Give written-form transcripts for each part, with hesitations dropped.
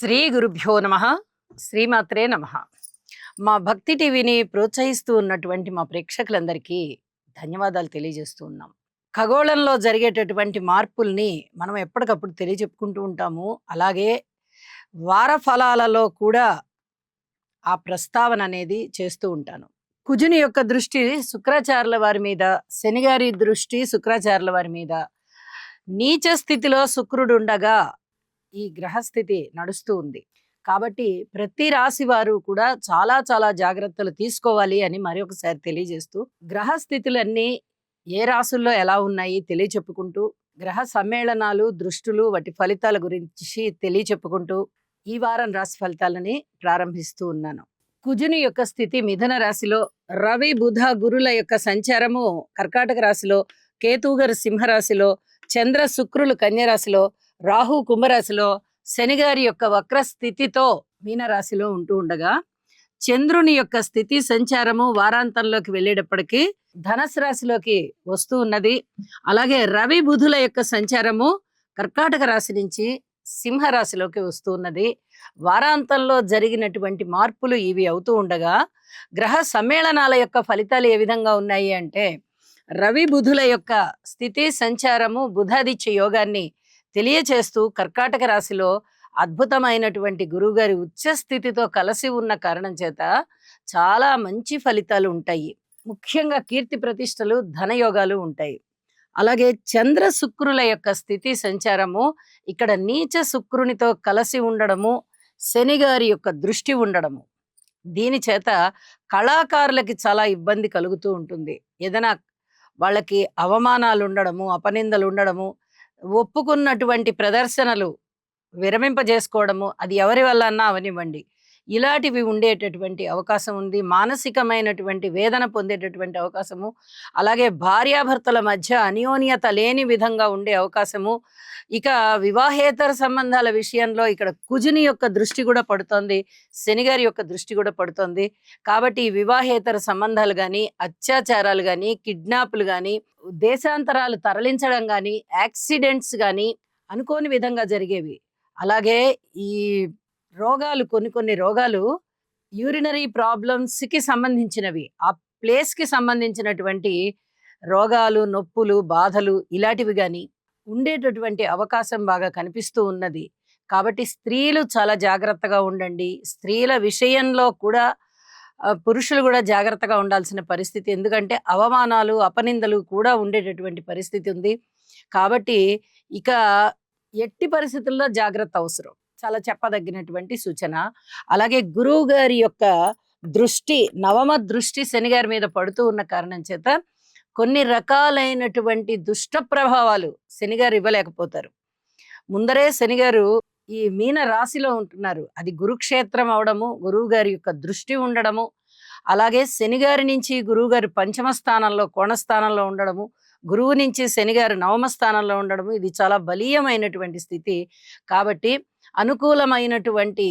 శ్రీ గురుభ్యో నమ. శ్రీమాత్రే నమ. మా భక్తి టీవీని ప్రోత్సహిస్తూ ఉన్నటువంటి మా ప్రేక్షకులందరికీ ధన్యవాదాలు తెలియజేస్తూ ఉన్నాం. ఖగోళంలో జరిగేటటువంటి మార్పుల్ని మనం ఎప్పటికప్పుడు తెలియజెప్పుకుంటూ ఉంటాము. అలాగే వార ఫలాలలో కూడా ఆ ప్రస్తావన అనేది చేస్తూ ఉంటాను. కుజుని యొక్క దృష్టి శుక్రాచార్యుల వారి మీద, శనిగారి దృష్టి శుక్రాచార్యుల వారి మీద, నీచ స్థితిలో శుక్రుడు ఉండగా ఈ గ్రహస్థితి నడుస్తూ ఉంది. కాబట్టి ప్రతి రాశి వారు కూడా చాలా చాలా జాగ్రత్తలు తీసుకోవాలి అని మరొకసారి తెలియజేస్తూ, గ్రహస్థితులన్నీ ఏ రాసుల్లో ఎలా ఉన్నాయి తెలియచెప్పుకుంటూ, గ్రహ సమ్మేళనాలు, దృష్టులు, వాటి ఫలితాల గురించి తెలియచెప్పుకుంటూ ఈ వారం రాశి ఫలితాలని ప్రారంభిస్తూ ఉన్నాను. కుజుని యొక్క స్థితి మిథున రాశిలో, రవి బుధ గురుల యొక్క సంచారము కర్కాటక రాశిలో, కేతువు గారు సింహరాశిలో, చంద్ర శుక్రులు కన్యరాశిలో, రాహు కుంభరాశిలో, శనిగారి యొక్క వక్ర స్థితితో మీనరాశిలో ఉంటూ ఉండగా, చంద్రుని యొక్క స్థితి సంచారము వారాంతంలోకి వెళ్ళేటప్పటికీ ధనస్సు రాశిలోకి వస్తూ ఉన్నది. అలాగే రవి బుధుల యొక్క సంచారము కర్కాటక రాశి నుంచి సింహరాశిలోకి వస్తూ ఉన్నది. వారాంతంలో జరిగినటువంటి మార్పులు ఇవి అవుతూ ఉండగా, గ్రహ సమ్మేళనాల యొక్క ఫలితాలు ఏ విధంగా ఉన్నాయి అంటే, రవి బుధుల యొక్క స్థితి సంచారము బుధాదిత్య యోగాన్ని తెలియచేస్తూ కర్కాటక రాశిలో అద్భుతమైనటువంటి గురువుగారి ఉచ్చ స్థితితో కలిసి ఉన్న కారణం చేత చాలా మంచి ఫలితాలు ఉంటాయి. ముఖ్యంగా కీర్తి ప్రతిష్టలు, ధనయోగాలు ఉంటాయి. అలాగే చంద్ర శుక్రుల యొక్క స్థితి సంచారము ఇక్కడ నీచ శుక్రునితో కలిసి ఉండడము, శనిగారి యొక్క దృష్టి ఉండడము, దీని చేత కళాకారులకి చాలా ఇబ్బంది కలుగుతూ ఉంటుంది. ఏదైనా వాళ్ళకి అవమానాలు ఉండడము, అపనిందలు ఉండడము, ఒప్పుకున్నటువంటి ప్రదర్శనలు విరమింపజేసుకోవడము, అది ఎవరి వల్ల అన్నా అవనివ్వండి, ఇలాంటివి ఉండేటటువంటి అవకాశం ఉంది. మానసికమైనటువంటి వేదన పొందేటటువంటి అవకాశము, అలాగే భార్యాభర్తల మధ్య అన్యోన్యత లేని విధంగా ఉండే అవకాశము. ఇక వివాహేతర సంబంధాల విషయంలో ఇక్కడ కుజుని యొక్క దృష్టి కూడా పడుతోంది, శనిగారి యొక్క దృష్టి కూడా పడుతోంది. కాబట్టి ఈ వివాహేతర సంబంధాలు కానీ, అత్యాచారాలు కానీ, కిడ్నాప్లు కానీ, దేశాంతరాలు తరలించడం కానీ, యాక్సిడెంట్స్ కానీ అనుకోని విధంగా జరిగేవి. అలాగే ఈ రోగాలు, కొన్ని రోగాలు యూరినరీ ప్రాబ్లమ్స్కి సంబంధించినవి, ఆ ప్లేస్కి సంబంధించినటువంటి రోగాలు, నొప్పులు, బాధలు ఇలాంటివి కానీ ఉండేటటువంటి అవకాశం బాగా కనిపిస్తూ ఉన్నది. కాబట్టి స్త్రీలు చాలా జాగ్రత్తగా ఉండండి. స్త్రీల విషయంలో కూడా పురుషులు కూడా జాగ్రత్తగా ఉండాల్సిన పరిస్థితి. ఎందుకంటే అవమానాలు, అపనిందలు కూడా ఉండేటటువంటి పరిస్థితి ఉంది. కాబట్టి ఇక ఎట్టి పరిస్థితుల్లో జాగ్రత్త అవసరం, చాలా చెప్పదగినటువంటి సూచన. అలాగే గురువు గారి యొక్క దృష్టి, నవమ దృష్టి శనిగారి మీద పడుతూ ఉన్న కారణం చేత కొన్ని రకాలైనటువంటి దుష్ట ప్రభావాలు శనిగారు ఇవ్వలేకపోతారు. ముందరే శనిగారు ఈ మీన రాశిలో ఉంటున్నారు, అది గురుక్షేత్రం అవడము, గురువు గారి యొక్క దృష్టి ఉండడము, అలాగే శనిగారి నుంచి గురువు గారు పంచమ స్థానంలో, కోణస్థానంలో ఉండడము, గురువు నుంచి శనిగారు నవమ స్థానంలో ఉండడము, ఇది చాలా బలీయమైనటువంటి స్థితి. కాబట్టి అనుకూలమైనటువంటి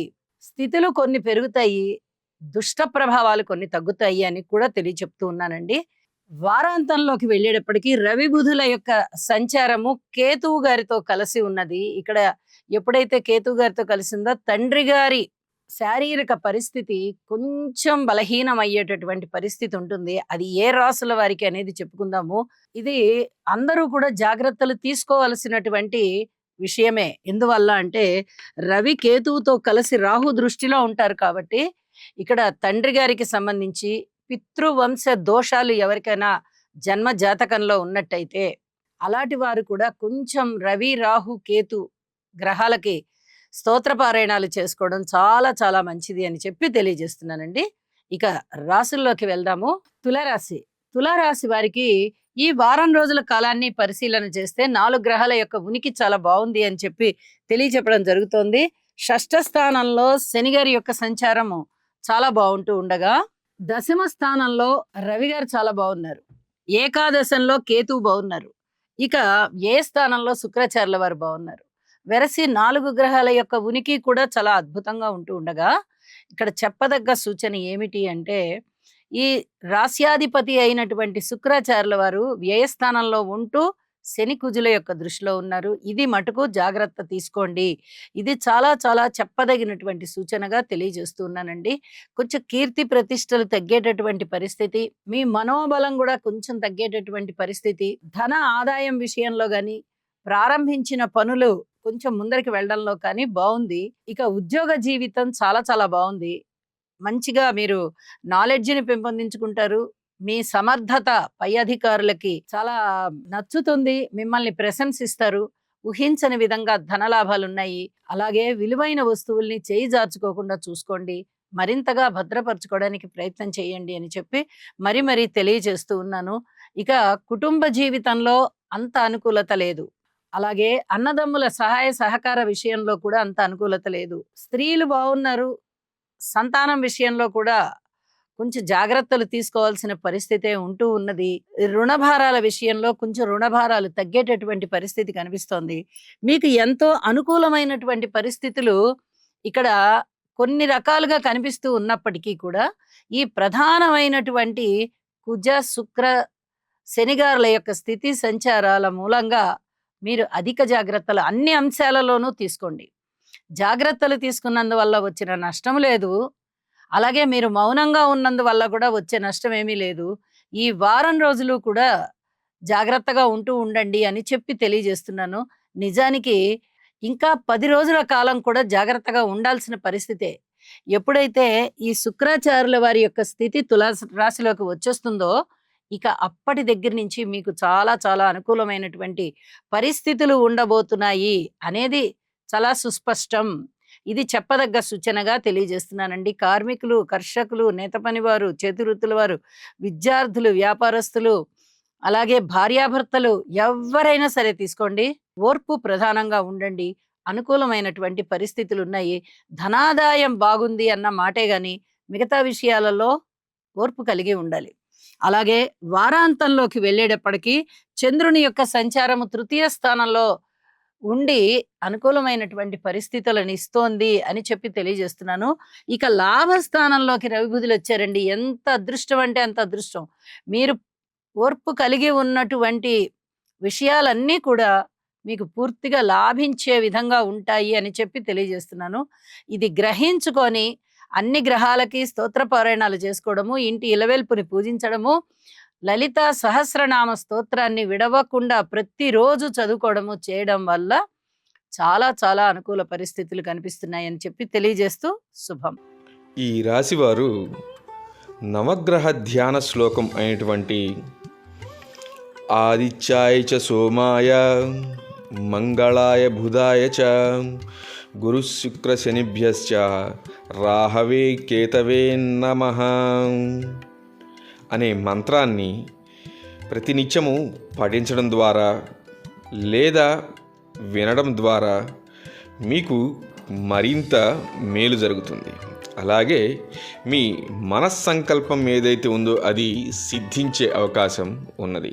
స్థితులు కొన్ని పెరుగుతాయి, దుష్ట ప్రభావాలు కొన్ని తగ్గుతాయి అని కూడా తెలియచెప్తూ ఉన్నానండి. వారాంతంలోకి వెళ్ళేటప్పటికీ రవి బుధుల యొక్క సంచారము కేతువు గారితో కలిసి ఉన్నది. ఇక్కడ ఎప్పుడైతే కేతువు గారితో కలిసిందో తండ్రి గారి శారీరక పరిస్థితి కొంచెం బలహీనం అయ్యేటటువంటి పరిస్థితి ఉంటుంది. అది ఏ రాసుల వారికి అనేది చెప్పుకుందాము. ఇది అందరూ కూడా జాగ్రత్తలు తీసుకోవాల్సినటువంటి విషయమే. ఎందువల్ల అంటే రవి కేతువుతో కలిసి రాహు దృష్టిలో ఉంటారు. కాబట్టి ఇక్కడ తండ్రి గారికి సంబంధించి పితృవంశ దోషాలు ఎవరికైనా జన్మ జాతకంలో ఉన్నట్టయితే అలాంటి వారు కూడా కొంచెం రవి, రాహు, కేతు గ్రహాలకి స్తోత్రపారాయణాలు చేసుకోవడం చాలా చాలా మంచిది అని చెప్పి తెలియజేస్తున్నానండి. ఇక రాశుల్లోకి వెళ్దాము. తులారాశి. తులారాశి వారికి ఈ వారం రోజుల కాలాన్ని పరిశీలన చేస్తే 4 గ్రహాల యొక్క ఉనికి చాలా బాగుంది అని చెప్పి తెలియచెప్పడం జరుగుతోంది. షష్ఠ స్థానంలో శనిగారి యొక్క సంచారము చాలా బాగుంటూ ఉండగా, దశమ స్థానంలో రవి గారు చాలా బాగున్నారు, ఏకాదశంలో కేతువు బాగున్నారు, ఇక ఏ స్థానంలో శుక్రాచార్యుల వారు బాగున్నారు. వెరసి 4 గ్రహాల యొక్క ఉనికి కూడా చాలా అద్భుతంగా ఉంటూ ఉండగా, ఇక్కడ చెప్పదగ్గ సూచన ఏమిటి అంటే, ఈ రాశ్యాధిపతి అయినటువంటి శుక్రాచార్యుల వారు వ్యయస్థానంలో ఉంటూ శని కుజుల యొక్క దృష్టిలో ఉన్నారు. ఇది మటుకు జాగ్రత్త తీసుకోండి. ఇది చాలా చాలా చెప్పదగినటువంటి సూచనగా తెలియజేస్తూ ఉన్నానండి. కొంచెం కీర్తి ప్రతిష్టలు తగ్గేటటువంటి పరిస్థితి, మీ మనోబలం కూడా కొంచెం తగ్గేటటువంటి పరిస్థితి, ధన ఆదాయం విషయంలో గాని, ప్రారంభించిన పనులు కొంచెం ముందరికి వెళ్ళడంలో కానీ బావుంది. ఇక ఉద్యోగ జీవితం చాలా చాలా బావుంది. మంచిగా మీరు నాలెడ్జ్‌ని పెంపొందించుకుంటారు. మీ సమర్థత పై అధికారులకి చాలా నచ్చుతుంది. మిమ్మల్ని ప్రశంసిస్తారు. ఊహించని విధంగా ధనలాభాలున్నాయి. అలాగే విలువైన వస్తువుల్ని చేయి జార్చుకోకుండా చూసుకోండి. మరింతగా భద్రపరచుకోవడానికి ప్రయత్నం చేయండి అని చెప్పి మరీ తెలియజేస్తూ ఉన్నాను. ఇక కుటుంబ జీవితంలో అంత అనుకూలత లేదు. అలాగే అన్నదమ్ముల సహాయ సహకార విషయంలో కూడా అంత అనుకూలత లేదు. స్త్రీలు బావున్నారు. సంతానం విషయంలో కూడా కొంచెం జాగ్రత్తలు తీసుకోవాల్సిన పరిస్థితే ఉంటూ ఉన్నది. రుణభారాల విషయంలో కొంచెం రుణభారాలు తగ్గేటటువంటి పరిస్థితి కనిపిస్తోంది. మీకు ఎంతో అనుకూలమైనటువంటి పరిస్థితులు ఇక్కడ కొన్ని రకాలుగా కనిపిస్తూ ఉన్నప్పటికీ కూడా, ఈ ప్రధానమైనటువంటి కుజ, శుక్ర, శనిగారుల యొక్క స్థితి సంచారాల మూలంగా మీరు అధిక జాగ్రత్తలు అన్ని అంశాలలోనూ తీసుకోండి. జాగ్రత్తలు తీసుకున్నందువల్ల వచ్చిన నష్టం లేదు. అలాగే మీరు మౌనంగా ఉన్నందువల్ల కూడా వచ్చే నష్టం ఏమీ లేదు. ఈ వారం రోజులు కూడా జాగ్రత్తగా ఉంటూ ఉండండి అని చెప్పి తెలియజేస్తున్నాను. నిజానికి ఇంకా 10 రోజుల కాలం కూడా జాగ్రత్తగా ఉండాల్సిన పరిస్థితే. ఎప్పుడైతే ఈ శుక్రాచార్యుల వారి యొక్క స్థితి రాశిలోకి వచ్చేస్తుందో, ఇక అప్పటి దగ్గర నుంచి మీకు చాలా చాలా అనుకూలమైనటువంటి పరిస్థితులు ఉండబోతున్నాయి అనేది చాలా సుస్పష్టం. ఇది చెప్పదగ్గ సూచనగా తెలియజేస్తున్నానండి. కార్మికులు, కర్షకులు, నేత పనివారు, చేతివృత్తుల వారు, విద్యార్థులు, వ్యాపారస్తులు, అలాగే భార్యాభర్తలు ఎవ్వరైనా సరే తీసుకోండి. ఓర్పు ప్రధానంగా ఉండండి. అనుకూలమైనటువంటి పరిస్థితులు ఉన్నాయి. ధనాదాయం బాగుంది అన్న మాటే గాని మిగతా విషయాలలో ఓర్పు కలిగి ఉండాలి. అలాగే వారాంతంలోకి వెళ్ళేటప్పటికీ చంద్రుని యొక్క సంచారము తృతీయ స్థానంలో ఉండి అనుకూలమైనటువంటి పరిస్థితులను ఇస్తోంది అని చెప్పి తెలియజేస్తున్నాను. ఇక లాభస్థానంలోకి రవిబుధులు వచ్చారండి. ఎంత అదృష్టం అంటే అంత అదృష్టం. మీరు ఓర్పు కలిగి ఉన్నటువంటి విషయాలన్నీ కూడా మీకు పూర్తిగా లాభించే విధంగా ఉంటాయి అని చెప్పి తెలియజేస్తున్నాను. ఇది గ్రహించుకొని అన్ని గ్రహాలకి స్తోత్ర పారాయణాలు చేసుకోవడము, ఇంటి ఇలవేల్పుని పూజించడము, లలిత సహస్రనామ స్తోత్రాన్ని విడవకుండా ప్రతిరోజు చదువుకోవడము చేయడం వల్ల చాలా చాలా అనుకూల పరిస్థితులు కనిపిస్తున్నాయని చెప్పి తెలియజేస్తూ శుభం. ఈ రాశివారు నవగ్రహ ధ్యాన శ్లోకం అయినటువంటి ఆదిత్యాయ చ సోమాయ మంగళాయ బుధాయ చ గురు శుక్ర శనిభ్యశ్చ రాహవే కేతవే నమః అనే మంత్రాన్ని ప్రతినిత్యము పఠించడం ద్వారా లేదా వినడం ద్వారా మీకు మరింత మేలు జరుగుతుంది. అలాగే మీ మనస్సంకల్పం ఏదైతే ఉందో అది సిద్ధించే అవకాశం ఉన్నది.